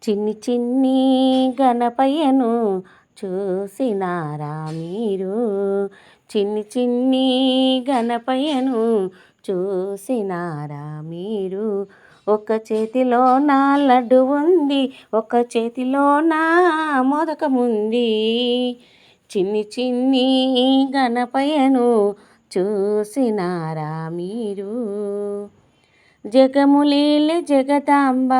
చిన్ని చిన్ని గణపయ్యను చూసినారా మీరు? చిన్ని చిన్ని గణపయ్యను చూసినారా మీరు? ఒక చేతిలో నా లడ్డు ఉంది, ఒక చేతిలో నా మోదకముంది. చిన్ని చిన్ని గణపయ్యను చూసినారా మీరు? జగములేలే జగదాంబ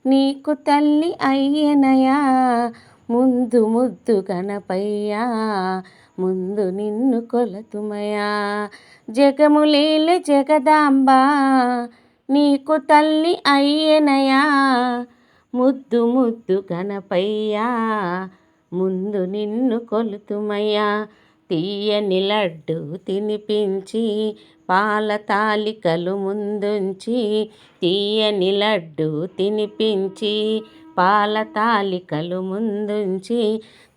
నీకు తల్లి అయ్యనయా, ముందు ముద్దు గణపయ్యా, ముందు నిన్ను కొలతుమయా. జగములేలే జగదాంబ నీకు తల్లి అయ్యనయా, ముద్దు ముద్దు గణపయ్యా, ముందు నిన్ను కొలుతుమయ్యా. తీయని లడ్డు తినిపించి పాల తాలికలు ముందుంచి, తీయని లడ్డు తినిపించి పాల తాలికలు ముందుంచి,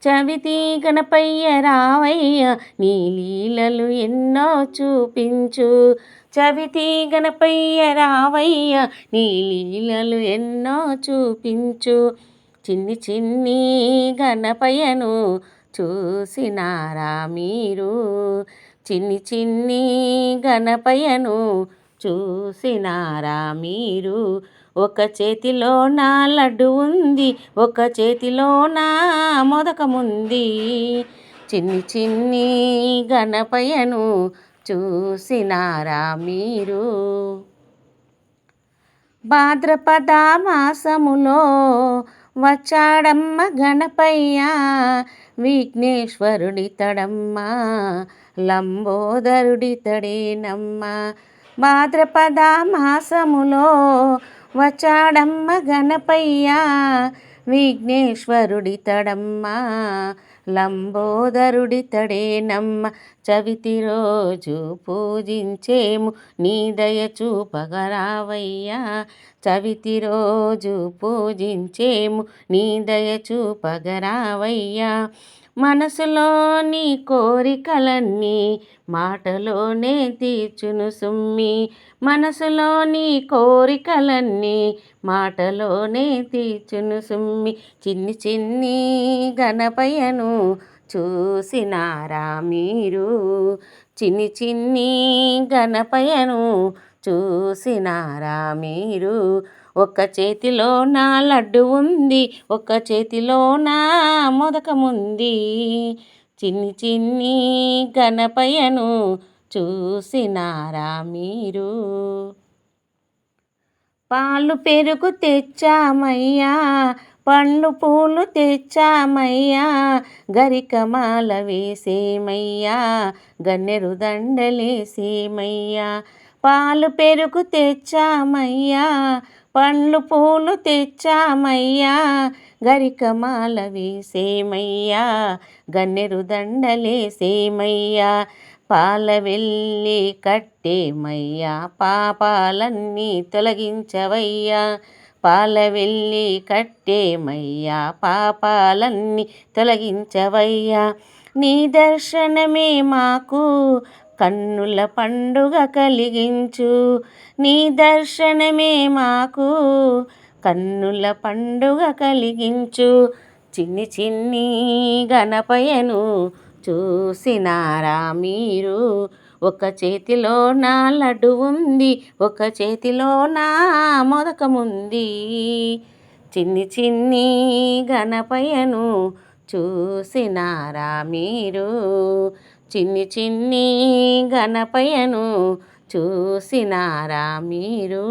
చవితి గణపయ్య రావయ్య నీ లీలలు ఎన్నో చూపించు. చవితి గణపయ్య రావయ్య నీ లీలలు ఎన్నో చూపించు. చిన్ని చిన్ని గణపయ్యను చూసినారా మీరు? చిన్ని చిన్ని గణపయ్యను చూసినారా మీరు? ఒక చేతిలో నా లడ్డు ఉంది, ఒక చేతిలో నా మోదకముంది. చిన్ని చిన్ని గణపయ్యను చూసినారా మీరు? భాద్రపద మాసములో వచ్చాడమ్మ గణపయ్య, విఘ్నేశ్వరుడితడమ్మ, లంబోదరుడితడేనమ్మ. భాద్రపద మాసములో వచ్చాడమ్మ గణపయ్య, విఘ్నేశ్వరుడితడమ్మ, లంబోదరుడితడేనమ్మ. చవితి రోజు పూజించేము నీ దయ చూపగరావయ్యా, చవితి రోజు పూజించేము నీ దయ చూపగరావయ్యా. మనసులోని కోరికలన్నీ మాటలోనే తీర్చును సుమ్మి, మనసులోని కోరికలన్నీ మాటలోనే తీర్చును సుమ్మి. చిన్ని చిన్ని గణపయ్యను చూసినారా మీరు? చిన్ని చిన్ని గణపయ్యను చూసినారా మీరు? ఒక చేతిలో నా లడ్డు ఉంది, ఒక చేతిలో నా మోదకముంది. చిన్ని చిన్ని గణపయ్యను చూసినారా మీరు? పాలు పెరుగు తెచ్చామయ్యా, పండ్లు పూలు తెచ్చామయ్యా, గరికమాల వేసేమయ్యా, గన్నెరు దండలేసేమయ్యా. పాలు పెరుగు తెచ్చామయ్యా, పండ్లు పూలు తెచ్చామయ్యా, గరికమాల వేసేమయ్యా, గన్నెరు దండలేసేమయ్యా. పాల వెళ్ళి కట్టేమయ్యా, పాపాలన్నీ తొలగించవయ్యా, పాల వెళ్ళి కట్టేమయ్యా, పాపాలన్నీ తొలగించవయ్యా. నీ దర్శనమే మాకు కన్నుల పండుగ కలిగించు, నీ దర్శనమే మాకు కన్నుల పండుగ కలిగించు. చిన్ని చిన్ని గణపయ్యను చూసినారా మీరు? ఒక చేతిలో నా లడ్డు ఉంది, ఒక చేతిలో నా మోదకముంది. చిన్ని చిన్ని గణపయ్యను చూసినారా మీరు? చిన్ని చిన్ని గణపయ్యను చూసినారా మీరు?